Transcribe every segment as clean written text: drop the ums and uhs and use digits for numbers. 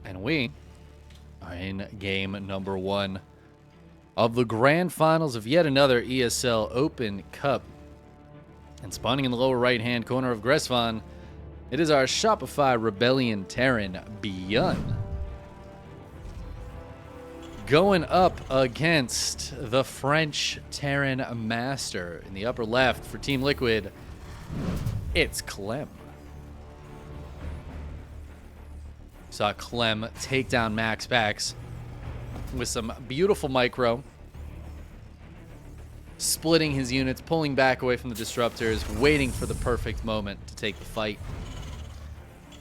And we are in game number 1 of the grand finals of yet another ESL Open Cup. And spawning in the lower right-hand corner of Gresvan, it is our Shopify Rebellion Terran, ByuN, going up against the French Terran Master. In the upper left for Team Liquid, it's Clem. Saw Clem take down Max Pax with some beautiful micro, splitting his units, pulling back away from the disruptors, waiting for the perfect moment to take the fight.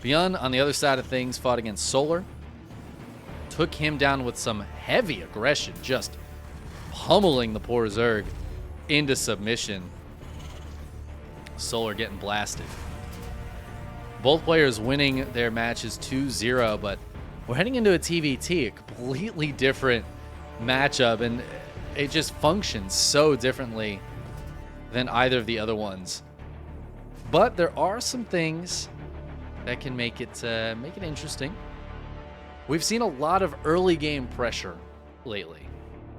ByuN, on the other side of things, fought against Solar, took him down with some heavy aggression, just pummeling the poor Zerg into submission. Solar getting blasted. Both players winning their matches 2-0, but we're heading into a TVT, a completely different matchup, and it just functions so differently than either of the other ones. But there are some things that can make it interesting. We've seen a lot of early game pressure lately,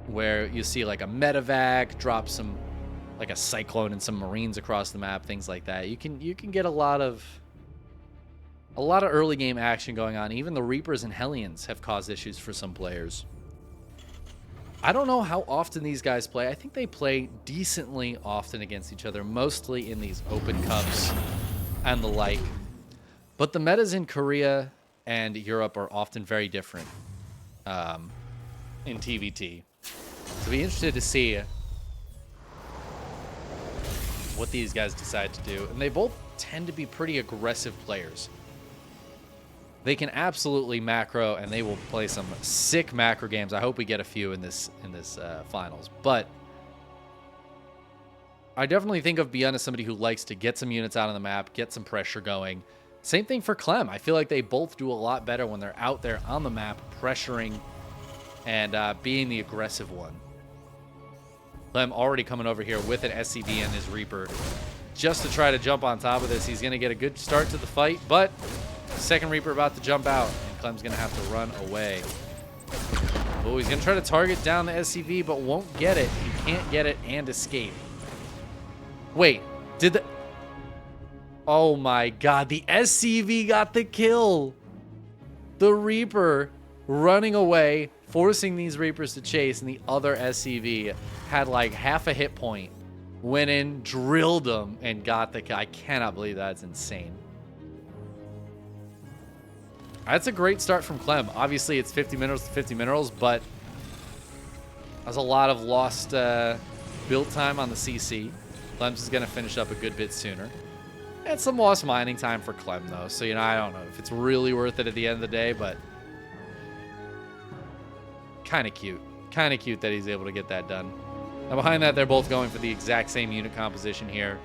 where you see like a medevac drop some, like a cyclone and some marines across the map, things like that. You can get a lot of early game action going on. Even the Reapers and Hellions have caused issues for some players. I don't know how often these guys play. I think they play decently often against each other, mostly in these open cups and the like. But the metas in Korea and Europe are often very different in TVT. So be interested to see what these guys decide to do. And they both tend to be pretty aggressive players. They can absolutely macro, and they will play some sick macro games. I hope we get a few in this finals. But I definitely think of ByuN as somebody who likes to get some units out on the map, get some pressure going. Same thing for Clem. I feel like they both do a lot better when they're out there on the map, pressuring and being the aggressive one. Clem already coming over here with an SCV and his Reaper just to try to jump on top of this. He's going to get a good start to the fight, but second Reaper about to jump out, and Clem's going to have to run away. Oh, he's going to try to target down the SCV, but won't get it. He can't get it and escape. Wait, did the... Oh my god, the SCV got the kill. The Reaper running away, forcing these Reapers to chase, and the other SCV had like half a hit point. Went in, drilled them, and got the kill. I cannot believe that. It's insane. That's a great start from Clem. Obviously, it's 50 minerals to 50 minerals, but there's a lot of lost build time on the CC. Clem's is going to finish up a good bit sooner. And some lost mining time for Clem, though. So, I don't know if it's really worth it at the end of the day, but kind of cute. Kind of cute that he's able to get that done. Now, behind that, they're both going for the exact same unit composition here.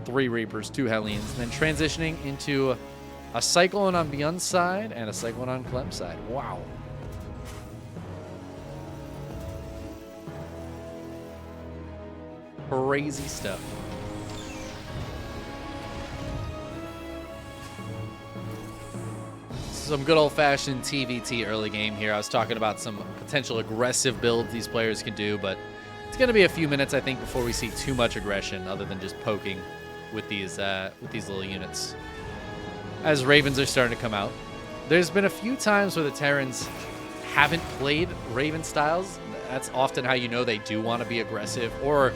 3 Reapers, 2 Hellions, and then transitioning into a Cyclone on ByuN's side and a Cyclone on Clem's side. Wow. Crazy stuff. Some good old-fashioned TVT early game here. I was talking about some potential aggressive builds these players can do, but it's going to be a few minutes, I think, before we see too much aggression other than just poking with these little units. As Ravens are starting to come out, there's been a few times where the Terrans haven't played Raven styles. That's often how you know they do want to be aggressive, or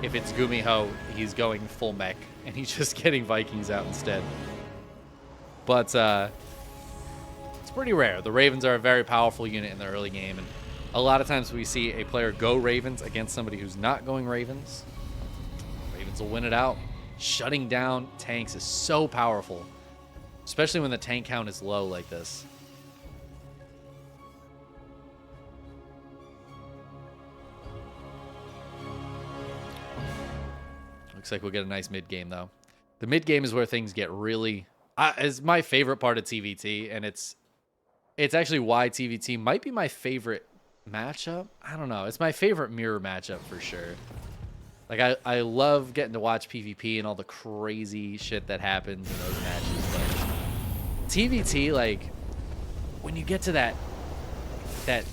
if it's Gumiho, he's going full mech and he's just getting Vikings out instead. But it's pretty rare. The Ravens are a very powerful unit in the early game, and a lot of times we see a player go Ravens against somebody who's not going Ravens. Ravens will win it out. Shutting down tanks is so powerful, especially when the tank count is low like this. Looks like we'll get a nice mid game, though. The mid game is where things get really... it's my favorite part of TVT, and it's actually why TVT might be my favorite matchup. I don't know. It's my favorite mirror matchup for sure. Like, I love getting to watch PvP and all the crazy shit that happens in those matches, but TVT, like, when you get to that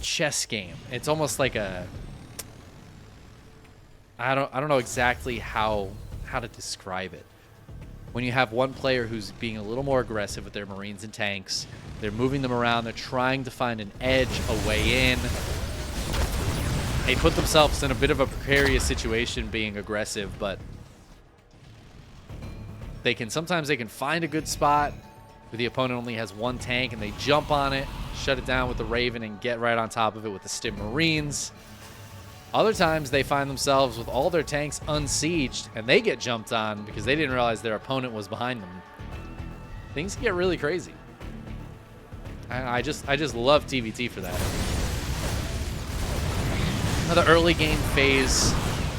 chess game, it's almost like a, I don't know exactly how to describe it. When you have one player who's being a little more aggressive with their Marines and tanks, they're moving them around, they're trying to find an edge, a way in. They put themselves in a bit of a precarious situation being aggressive, but sometimes they can find a good spot where the opponent only has one tank and they jump on it, shut it down with the Raven, and get right on top of it with the Stim Marines. Other times they find themselves with all their tanks unsieged and they get jumped on because they didn't realize their opponent was behind them. Things get really crazy. I just love TVT for that. Now the early game phase,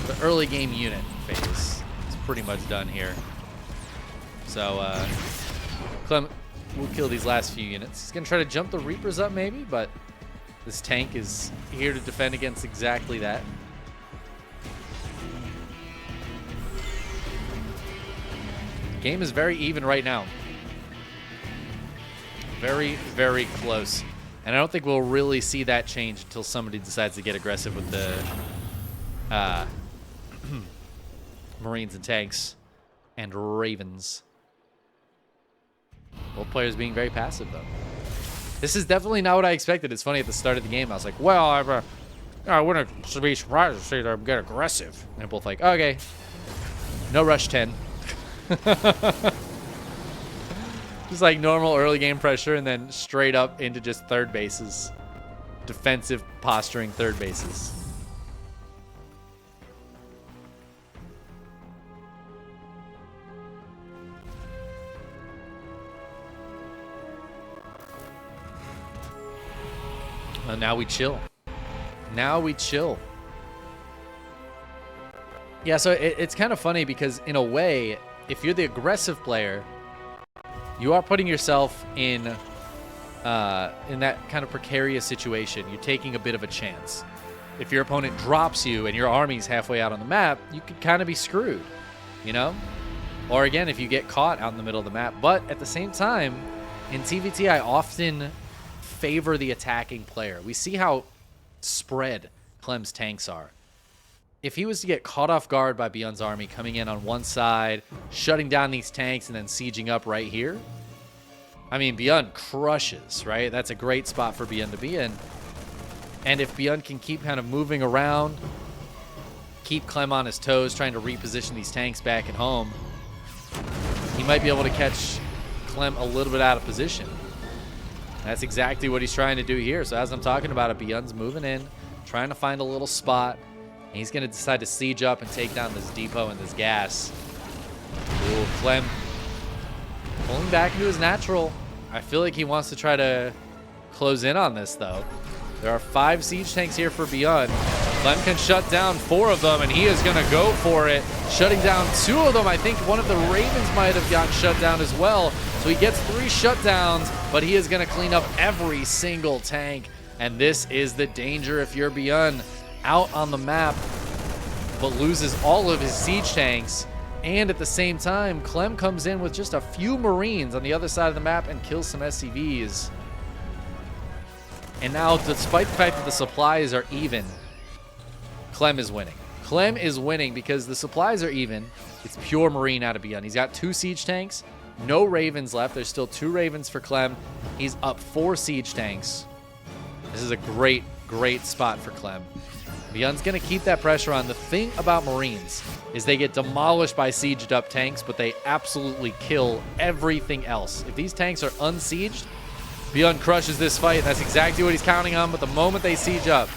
the early game unit phase is pretty much done here. So Clem will kill these last few units. He's gonna try to jump the Reapers up maybe, but this tank is here to defend against exactly that. Game is very even right now. Very, very close. And I don't think we'll really see that change until somebody decides to get aggressive with the Marines and tanks and Ravens. Both players being very passive, though. This is definitely not what I expected. It's funny, at the start of the game, I was like, well, I wouldn't be surprised to see them get aggressive. And they're both like, okay. No rush 10. Just like normal early game pressure, and then straight up into just third bases. Defensive posturing third bases. Now we chill. Now we chill. Yeah, so it's kind of funny because in a way, if you're the aggressive player, you are putting yourself in that kind of precarious situation. You're taking a bit of a chance. If your opponent drops you and your army's halfway out on the map, you could kind of be screwed, you know? Or again, if you get caught out in the middle of the map. But at the same time, in TVT, I often favor the attacking player. We see how spread Clem's tanks are. If he was to get caught off guard by ByuN's army coming in on one side, shutting down these tanks, and then sieging up right here, I mean, ByuN crushes, right? That's a great spot for ByuN to be in. And if ByuN can keep kind of moving around, keep Clem on his toes, trying to reposition these tanks back at home, he might be able to catch Clem a little bit out of position. That's exactly what he's trying to do here. So as I'm talking about it, ByuN's moving in, trying to find a little spot. And he's going to decide to siege up and take down this depot and this gas. Ooh, Clem pulling back into his natural. I feel like he wants to try to close in on this, though. There are 5 siege tanks here for ByuN. Clem can shut down 4 of them, and he is going to go for it. Shutting down 2 of them. I think one of the Ravens might have gotten shut down as well. So he gets 3 shutdowns, but he is going to clean up every single tank. And this is the danger if you're ByuN, out on the map, but loses all of his siege tanks. And at the same time, Clem comes in with just a few Marines on the other side of the map and kills some SCVs. And now, despite the fact that the supplies are even, Clem is winning. Clem is winning because the supplies are even. It's pure Marine out of ByuN. He's got 2 siege tanks, no Ravens left. There's still 2 Ravens for Clem. He's up 4 siege tanks. This is a great, great spot for Clem. ByuN's going to keep that pressure on. The thing about Marines is they get demolished by sieged up tanks, but they absolutely kill everything else. If these tanks are unsieged, ByuN crushes this fight. That's exactly what he's counting on, but the moment they siege up,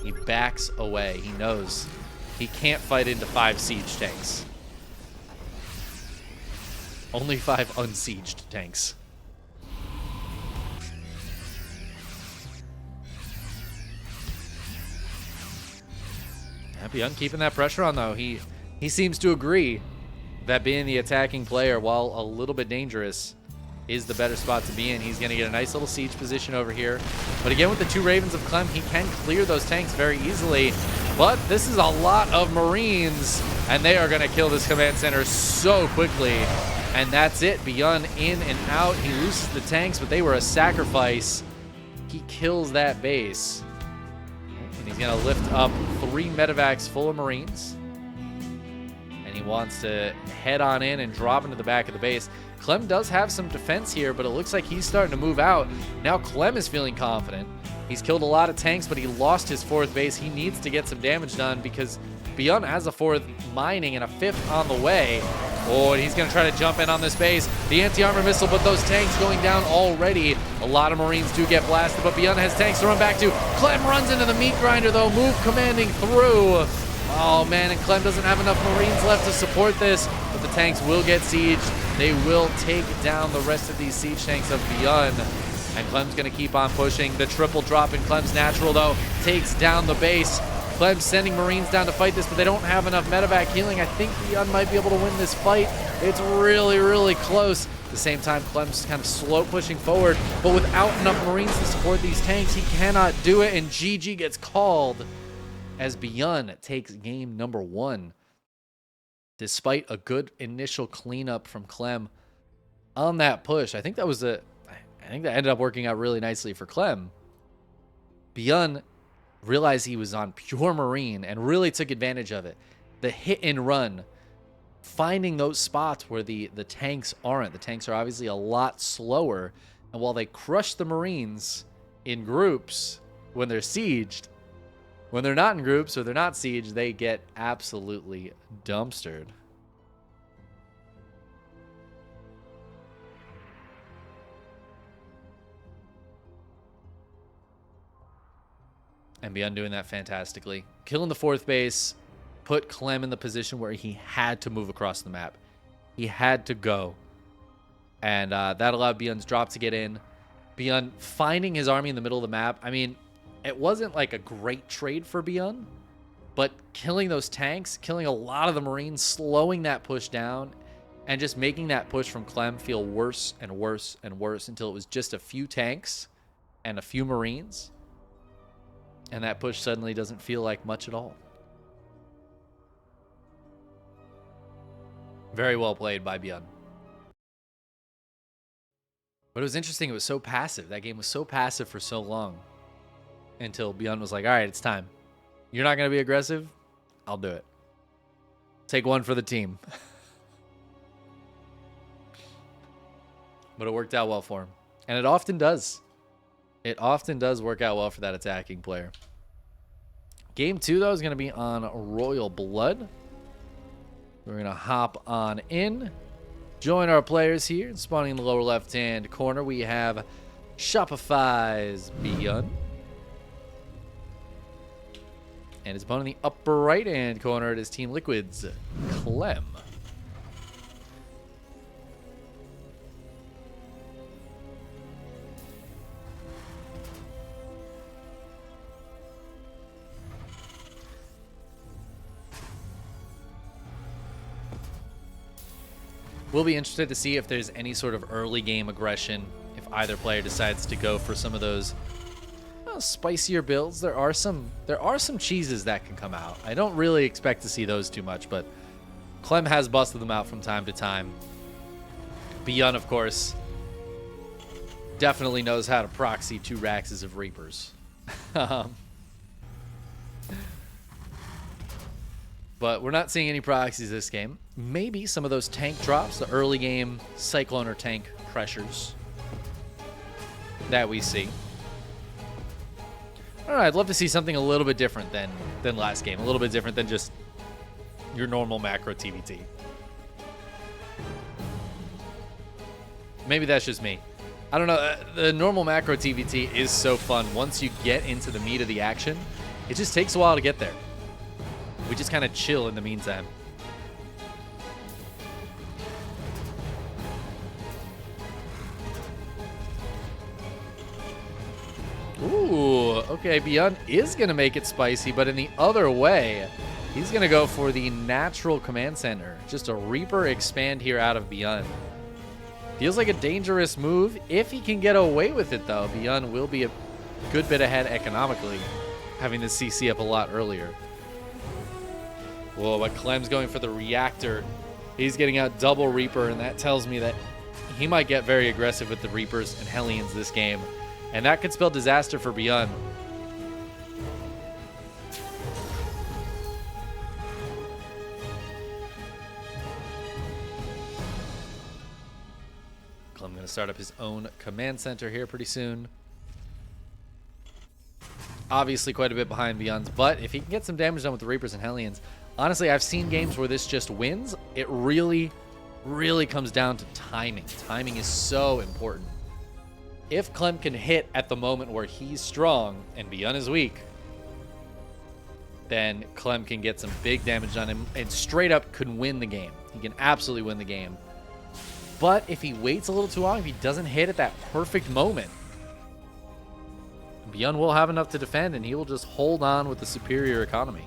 he backs away. He knows he can't fight into 5 siege tanks. Only 5 unsieged tanks. ByuN keeping that pressure on, though. He seems to agree that being the attacking player, while a little bit dangerous, is the better spot to be in. He's going to get a nice little siege position over here. But again, with the 2 Ravens of Clem, he can clear those tanks very easily. But this is a lot of Marines, and they are going to kill this command center so quickly. And that's it. ByuN in and out. He loses the tanks, but they were a sacrifice. He kills that base. And he's going to lift up 3 medevacs full of Marines. And he wants to head on in and drop into the back of the base. Clem does have some defense here, but it looks like he's starting to move out. Now Clem is feeling confident. He's killed a lot of tanks, but he lost his 4th base. He needs to get some damage done because ByuN has a 4th mining and a 5th on the way. Oh, and he's going to try to jump in on this base. The anti-armor missile, but those tanks going down already. A lot of Marines do get blasted, but ByuN has tanks to run back to. Clem runs into the meat grinder, though. Move commanding through. Oh, man, and Clem doesn't have enough Marines left to support this, but the tanks will get sieged. They will take down the rest of these siege tanks of ByuN. And Clem's going to keep on pushing. The triple drop in Clem's natural, though, takes down the base. Clem's sending Marines down to fight this, but they don't have enough medevac healing. I think ByuN might be able to win this fight. It's really, really close. At the same time, Clem's kind of slow pushing forward, but without enough Marines to support these tanks, he cannot do it, and GG gets called as ByuN takes game number 1. Despite a good initial cleanup from Clem on that push. I think that ended up working out really nicely for Clem. ByuN realized he was on pure Marine and really took advantage of it. The hit and run, finding those spots where the tanks aren't. The tanks are obviously a lot slower, and while they crush the Marines in groups when they're sieged, when they're not in groups or they're not sieged, they get absolutely dumpstered. And ByuN doing that fantastically. Killing the 4th base, put Clem in the position where he had to move across the map. He had to go. And that allowed ByuN's drop to get in. ByuN finding his army in the middle of the map. I mean, it wasn't like a great trade for ByuN, but killing those tanks, killing a lot of the Marines, slowing that push down, and just making that push from Clem feel worse and worse and worse until it was just a few tanks and a few Marines. And that push suddenly doesn't feel like much at all. Very well played by ByuN. But it was interesting. It was so passive. That game was so passive for so long. Until ByuN was like, all right, it's time. You're not going to be aggressive? I'll do it. Take one for the team. But it worked out well for him. And it often does. It often does work out well for that attacking player. Game 2, though, is going to be on Royal Blood. We're going to hop on in. Join our players here. Spawning in the lower left-hand corner, we have Shopify's ByuN. And his opponent in the upper right-hand corner, it is Team Liquid's Clem. We'll be interested to see if there's any sort of early game aggression if either player decides to go for some of those spicier builds. There are some cheeses that can come out. I don't really expect to see those too much, but Clem has busted them out from time to time. ByuN, of course, definitely knows how to proxy 2 Raxes of Reapers. But we're not seeing any proxies this game. Maybe some of those tank drops, the early game Cyclone or tank pressures that we see. I don't know, I'd love to see something a little bit different than last game. A little bit different than just your normal macro TVT. Maybe that's just me. I don't know. The normal macro TVT is so fun. Once you get into the meat of the action, it just takes a while to get there. We just kind of chill in the meantime. Ooh, okay, ByuN is going to make it spicy, but in the other way, he's going to go for the natural command center. Just a Reaper expand here out of ByuN. Feels like a dangerous move. If he can get away with it, though, ByuN will be a good bit ahead economically, having the CC up a lot earlier. Whoa, but Clem's going for the reactor. He's getting out double Reaper, and that tells me that he might get very aggressive with the Reapers and Hellions this game. And that could spell disaster for ByuN. Clem going to start up his own command center here pretty soon. Obviously quite a bit behind ByuN's, but if he can get some damage done with the Reapers and Hellions, honestly, I've seen games where this just wins. It really, really comes down to timing. Timing is so important. If Clem can hit at the moment where he's strong and ByuN is weak, then Clem can get some big damage on him and straight up could win the game. He can absolutely win the game. But if he waits a little too long, if he doesn't hit at that perfect moment, ByuN will have enough to defend, and he will just hold on with the superior economy.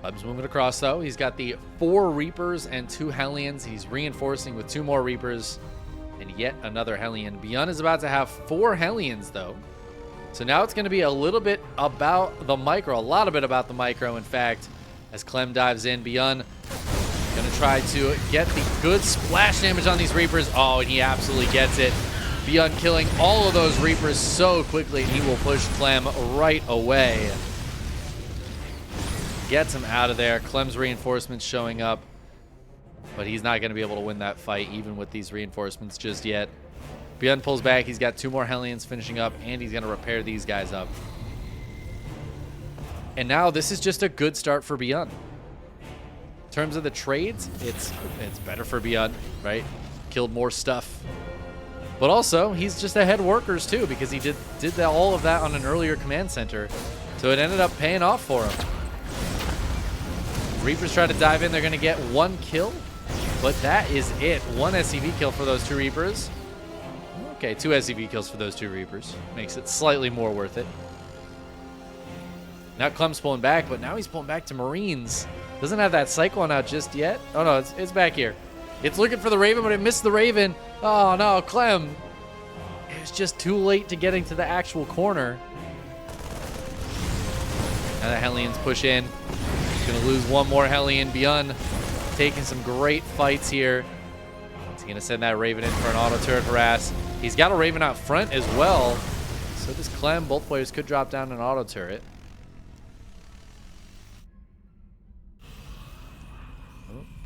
Clem's moving across, though. He's got the 4 Reapers and 2 Hellions. He's reinforcing with 2 more Reapers and yet another Hellion. ByuN is about to have 4 Hellions, though. So now it's going to be a little bit about the micro, a lot of it about the micro, in fact. As Clem dives in, ByuN going to try to get the good splash damage on these Reapers. Oh, and he absolutely gets it. ByuN killing all of those Reapers so quickly, and he will push Clem right away. Gets him out of there. Clem's reinforcements showing up, but he's not going to be able to win that fight even with these reinforcements just yet. ByuN pulls back. He's got 2 more Hellions finishing up, and he's going to repair these guys up. And now this is just a good start for ByuN. In terms of the trades, it's better for ByuN, right? Killed more stuff. But also, he's just ahead workers too, because he did all of that on an earlier command center. So it ended up paying off for him. Reapers try to dive in. They're going to get 1 kill, but that is it. 1 SCV kill for those 2 Reapers. Okay, 2 SCV kills for those 2 Reapers. Makes it slightly more worth it. Now Clem's pulling back, but now he's pulling back to Marines. Doesn't have that Cyclone out just yet. Oh, no, it's back here. It's looking for the Raven, but it missed the Raven. Oh, no, Clem. It was just too late to getting to the actual corner. Now the Hellions push in. He's going to lose 1 more Hellion. ByuN taking some great fights here. He's going to send that Raven in for an auto turret harass. He's got a Raven out front as well. So does Clem. Both players could drop down an auto turret.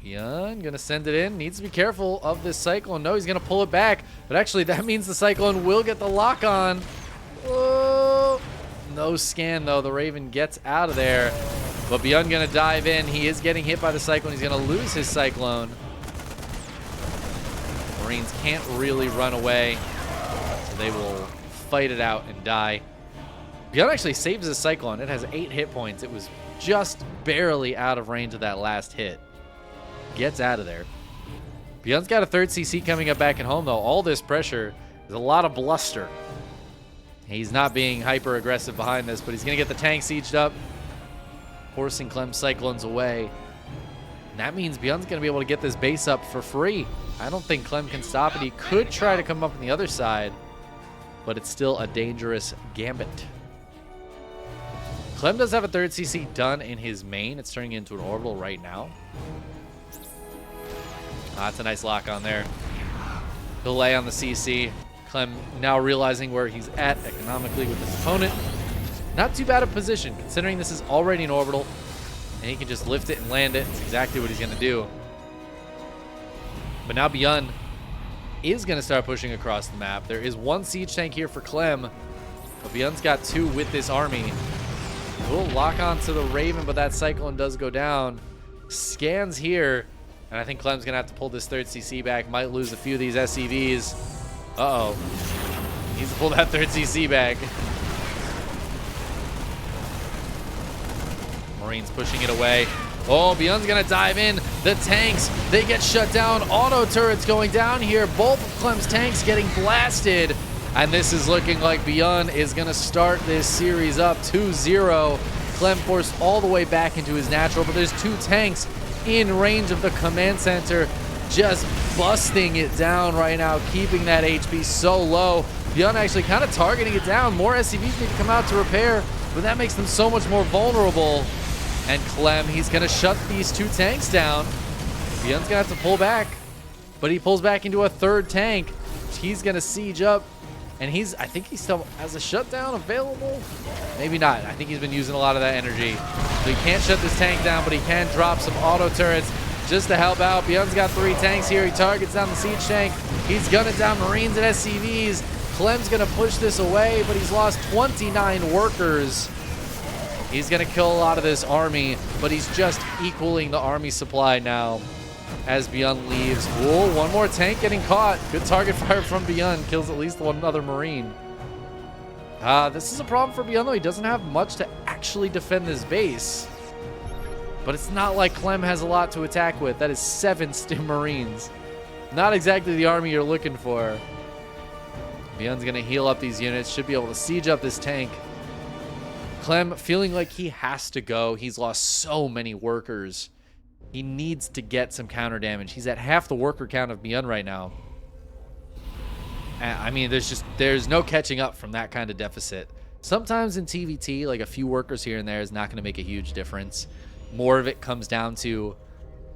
ByuN gonna send it in. Needs to be careful of this Cyclone. No, he's gonna pull it back. But actually, that means the Cyclone will get the lock on. Oh, no scan though. The Raven gets out of there. But ByuN gonna dive in. He is getting hit by the Cyclone. He's gonna lose his Cyclone. Marines can't really run away, so they will fight it out and die. ByuN actually saves his Cyclone. It has 8 hit points. It was just barely out of range of that last hit. Gets out of there. ByuN's got a 3rd CC coming up back at home, though. All this pressure is a lot of bluster. He's not being hyper aggressive behind this, but he's going to get the tank sieged up, forcing Clem's Cyclones away. And that means ByuN's going to be able to get this base up for free. I don't think Clem can stop it. He could try to come up on the other side, but it's still a dangerous gambit. Clem does have a 3rd CC done in his main. It's turning into an orbital right now. That's a nice lock on there. Delay on the CC. Clem now realizing where he's at economically with his opponent. Not too bad a position, considering this is already an orbital, and he can just lift it and land it. It's exactly what he's going to do. But now ByuN is going to start pushing across the map. There is 1 siege tank here for Clem, but ByuN's got 2 with this army. We'll lock onto the Raven, but that Cyclone does go down. Scans here. And I think Clem's going to have to pull this 3rd CC back. Might lose a few of these SCVs. Uh-oh. Needs to pull that 3rd CC back. Marines pushing it away. Oh, ByuN's going to dive in. The tanks, they get shut down. Auto turrets going down here. Both of Clem's tanks getting blasted. And this is looking like ByuN is going to start this series up 2-0. Clem forced all the way back into his natural, but there's 2 tanks in range of the command center, just busting it down right now, keeping that HP so low. ByuN actually kind of targeting it down. More SCVs need to come out to repair, but that makes them so much more vulnerable. And Clem, he's going to shut these 2 tanks down. ByuN's going to have to pull back. But he pulls back into a 3rd tank. He's going to siege up. And I think he still has a shutdown available. Maybe not. I think he's been using a lot of that energy. So he can't shut this tank down, but he can drop some auto turrets just to help out. ByuN's got 3 tanks here. He targets down the siege tank. He's gunning down Marines and SCVs. Clem's going to push this away, but he's lost 29 workers. He's going to kill a lot of this army, but he's just equaling the army supply now as ByuN leaves. Whoa, 1 more tank getting caught. Good target fire from ByuN. Kills at least 1 other Marine. This is a problem for ByuN, though. He doesn't have much to actually defend this base. But it's not like Clem has a lot to attack with. That is 7 Stim Marines. Not exactly the army you're looking for. ByuN's going to heal up these units. Should be able to siege up this tank. Clem feeling like he has to go. He's lost so many workers. He needs to get some counter damage. He's at half the worker count of ByuN right now. I mean, there's no catching up from that kind of deficit. Sometimes in TVT, like a few workers here and there is not going to make a huge difference. More of it comes down to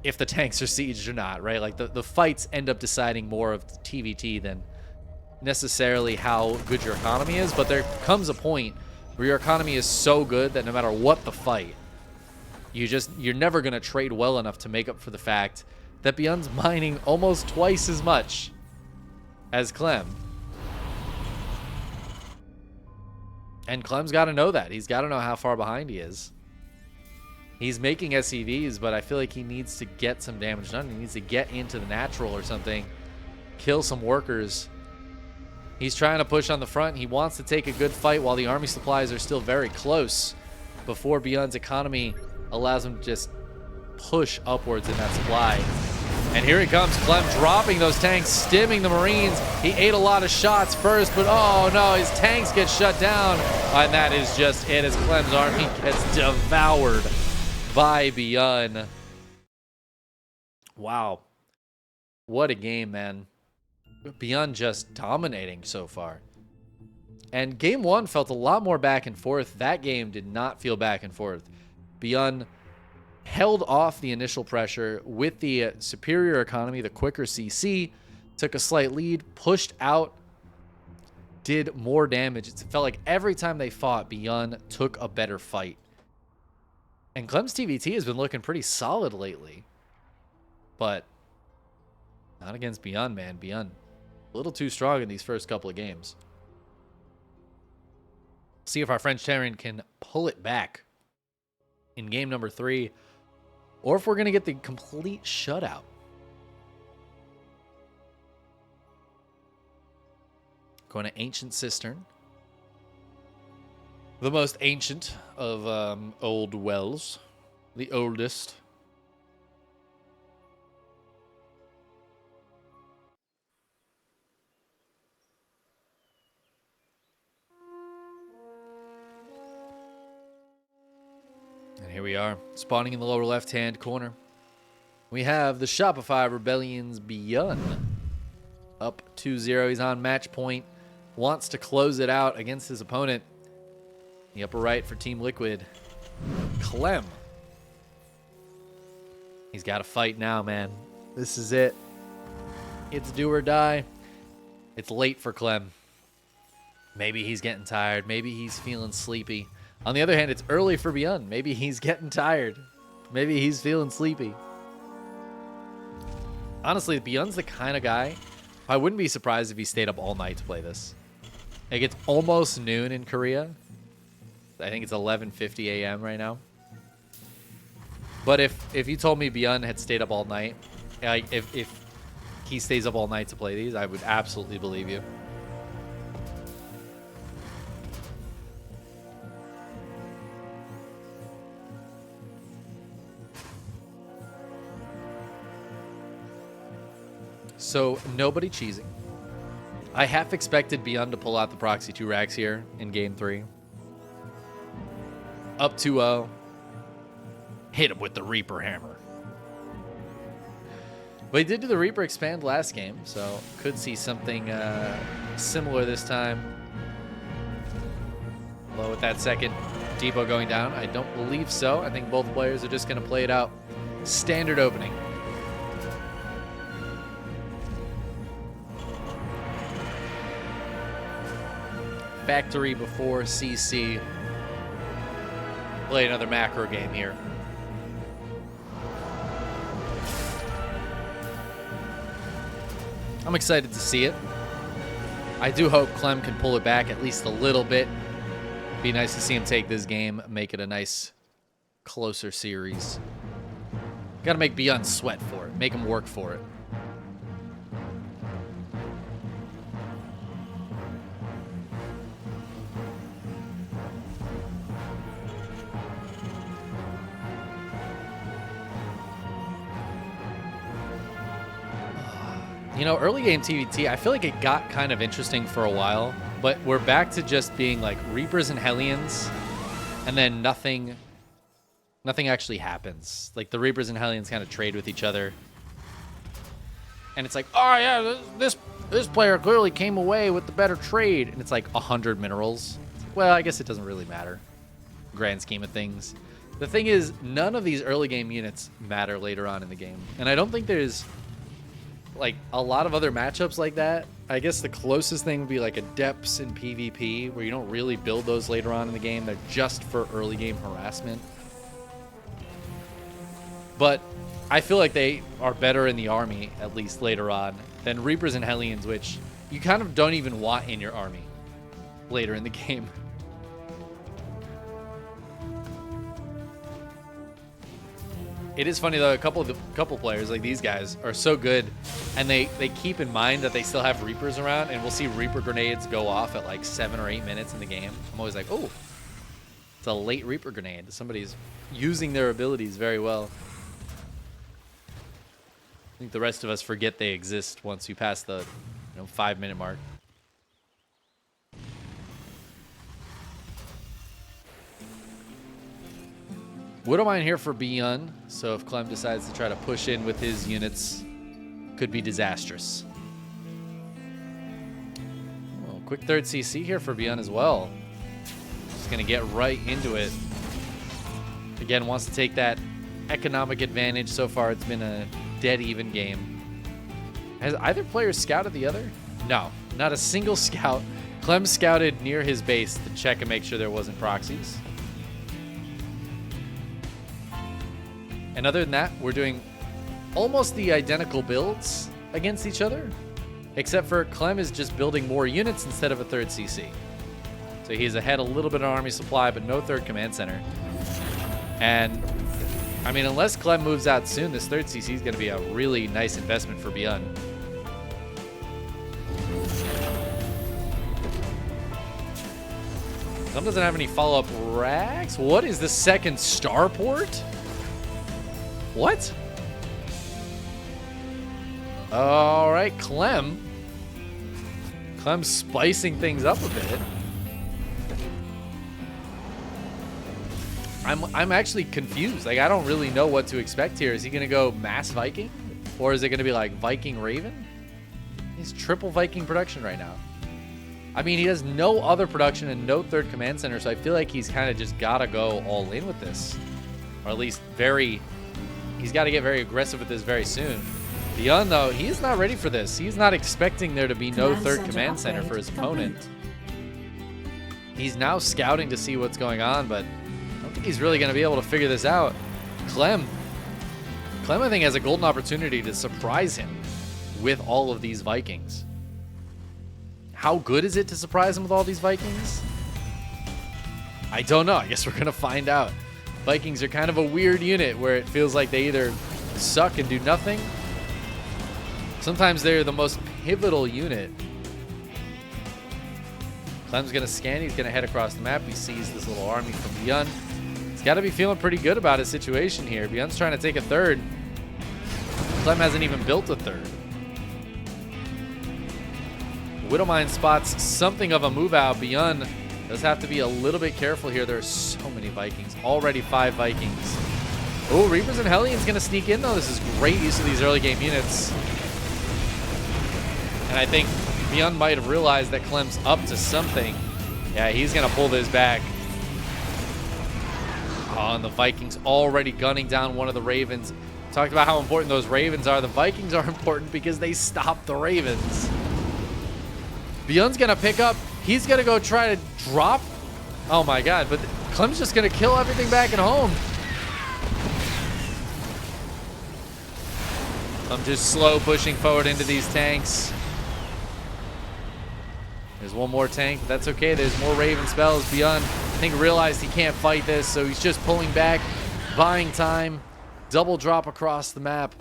if the tanks are sieged or not, right? Like the fights end up deciding more of TVT than necessarily how good your economy is. But there comes a point where your economy is so good that no matter what the fight, you're never going to trade well enough to make up for the fact that ByuN's mining almost twice as much as Clem. And Clem's got to know that. He's got to know how far behind he is. He's making SCVs, but I feel like he needs to get some damage done. He needs to get into the natural or something, kill some workers. He's trying to push on the front. He wants to take a good fight while the army supplies are still very close before ByuN's economy allows him to just push upwards in that supply. And here he comes, Clem dropping those tanks, stimming the Marines. He ate a lot of shots first, but oh no, his tanks get shut down. And that is just it as Clem's army gets devoured by ByuN. Wow. What a game, man. ByuN just dominating so far. And game 1 felt a lot more back and forth. That game did not feel back and forth. ByuN held off the initial pressure with the superior economy, the quicker CC, took a slight lead, pushed out, did more damage. It felt like every time they fought, ByuN took a better fight. And Clem's TVT has been looking pretty solid lately. But not against ByuN, man. ByuN a little too strong in these first couple of games. See if our French Terran can pull it back in game number 3, or if we're going to get the complete shutout. Going to Ancient Cistern. The most ancient of old wells. The oldest. And here we are, spawning in the lower left-hand corner. We have the Shopify Rebellion's ByuN. Up 2-0, he's on match point. Wants to close it out against his opponent. The upper right for Team Liquid, Clem. He's got to fight now, man. This is it. It's do or die. It's late for Clem. Maybe he's getting tired. Maybe he's feeling sleepy. On the other hand, it's early for ByuN. Maybe he's getting tired. Maybe he's feeling sleepy. Honestly, ByuN's the kind of guy, I wouldn't be surprised if he stayed up all night to play this. Like, it's almost noon in Korea. I think it's 11:50 a.m. right now. But if you told me ByuN had stayed up all night, like if he stays up all night to play these, I would absolutely believe you. So, nobody cheesing. I half expected ByuN to pull out the Proxy 2 racks here in Game 3. Up 2-0. Hit him with the Reaper Hammer. But he did do the Reaper Expand last game, so could see something similar this time. Although with that second Depot going down? I don't believe so. I think both players are just going to play it out. Standard opening. Factory before CC. Play another macro game here. I'm excited to see it. I do hope Clem can pull it back at least a little bit. Be nice to see him take this game, make it a nice, closer series. Got to make ByuN sweat for it, make him work for it. You know, early game TVT, I feel like it got kind of interesting for a while, but we're back to just being like Reapers and Hellions, and then nothing actually happens. Like the Reapers and Hellions kind of trade with each other, and it's like, oh yeah, this player clearly came away with the better trade, and it's like 100 minerals. Well, I guess it doesn't really matter, grand scheme of things. The thing is, none of these early game units matter later on in the game, and I don't think there's like a lot of other matchups like that. I guess the closest thing would be like Adepts in PvP, where you don't really build those later on in the game. They're just for early game harassment. But I feel like they are better in the army, at least later on, than Reapers and Hellions, which you kind of don't even want in your army later in the game. It is funny though, a couple players like these guys are so good, and they keep in mind that they still have Reapers around, and we'll see Reaper grenades go off at like 7 or 8 minutes in the game. I'm always like, oh, it's a late Reaper grenade. Somebody's using their abilities very well. I think the rest of us forget they exist once you pass the 5-minute mark. Widowmine here for ByuN, so if Clem decides to try to push in with his units, could be disastrous. Oh, quick third CC here for ByuN as well. Just going to get right into it. Again, wants to take that economic advantage. So far, it's been a dead even game. Has either player scouted the other? No, not a single scout. Clem scouted near his base to check and make sure there wasn't proxies. And other than that, we're doing almost the identical builds against each other, except for Clem is just building more units instead of a third CC. So he's ahead a little bit on army supply, but no third command center. And, I mean, unless Clem moves out soon, this third CC is going to be a really nice investment for ByuN. Clem doesn't have any follow-up racks. What is the second starport? What? All right, Clem's spicing things up a bit. I'm actually confused. Like, I don't really know what to expect here. Is he gonna go mass Viking, or is it gonna be like Viking Raven? He's triple Viking production right now. I mean, he has no other production and no third command center, so I feel like he's kind of just gotta go all in with this, or at least he's got to get very aggressive with this very soon. ByuN, though, he is not ready for this. He's not expecting there to be no third command center for his opponent. He's now scouting to see what's going on, but I don't think he's really going to be able to figure this out. Clem, I think, has a golden opportunity to surprise him with all of these Vikings. How good is it to surprise him with all these Vikings? I don't know. I guess we're going to find out. Vikings are kind of a weird unit where it feels like they either suck and do nothing. Sometimes they're the most pivotal unit. Clem's going to scan. He's going to head across the map. He sees this little army from ByuN. He's got to be feeling pretty good about his situation here. ByuN's trying to take a third. Clem hasn't even built a third. Widowmine spots something of a move out. ByuN does have to be a little bit careful here. There are so many Vikings. Already 5 Vikings. Oh, Reapers and Hellions going to sneak in, though. This is great use of these early game units. And I think ByuN might have realized that Clem's up to something. Yeah, he's going to pull this back. Oh, and the Vikings already gunning down one of the Ravens. Talked about how important those Ravens are. The Vikings are important because they stop the Ravens. ByuN's going to pick up. He's going to go try to drop. Oh, my God. But Clem's just going to kill everything back at home. I'm just slow pushing forward into these tanks. There's one more tank, but that's okay. There's more Raven spells. ByuN, I think, realized he can't fight this, so he's just pulling back, buying time. Double drop across the map.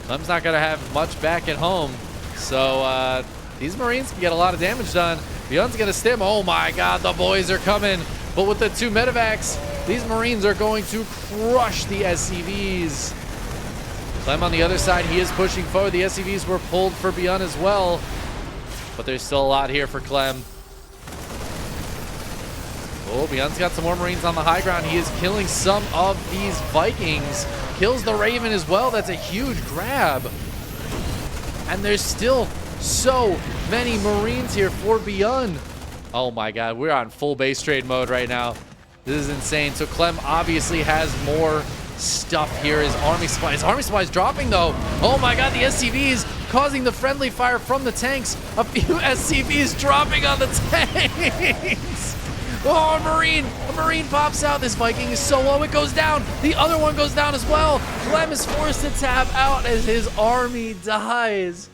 Clem's not going to have much back at home, so these Marines can get a lot of damage done. ByuN's going to stim. Oh my God, the boys are coming. But with the 2 medevacs, these Marines are going to crush the SCVs. Clem on the other side, he is pushing forward. The SCVs were pulled for ByuN as well. But there's still a lot here for Clem. Oh, ByuN's got some more Marines on the high ground. He is killing some of these Vikings. Kills the Raven as well. That's a huge grab. And there's still so many Marines here for ByuN. Oh my God, we're on full base trade mode right now. This is insane. So Clem obviously has more stuff here. His army supplies dropping though. Oh my God, the SCVs causing the friendly fire from the tanks. A few SCVs dropping on the tanks. Oh, a Marine pops out. This Viking is so low, it goes down. The other one goes down as well. Clem is forced to tap out as his army dies.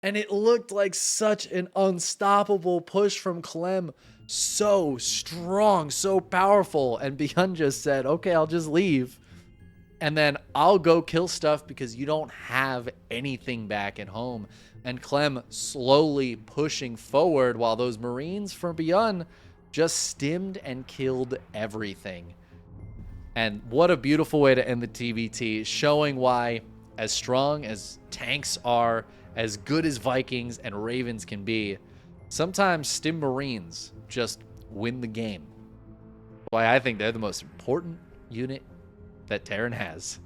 And it looked like such an unstoppable push from Clem. So strong, so powerful. And ByuN just said, okay, I'll just leave. And then I'll go kill stuff because you don't have anything back at home. And Clem slowly pushing forward while those Marines from ByuN just stimmed and killed everything. And what a beautiful way to end the TVT, showing why, as strong as tanks are, as good as Vikings and Ravens can be, sometimes stim Marines just win the game. Why I think they're the most important unit that Terran has.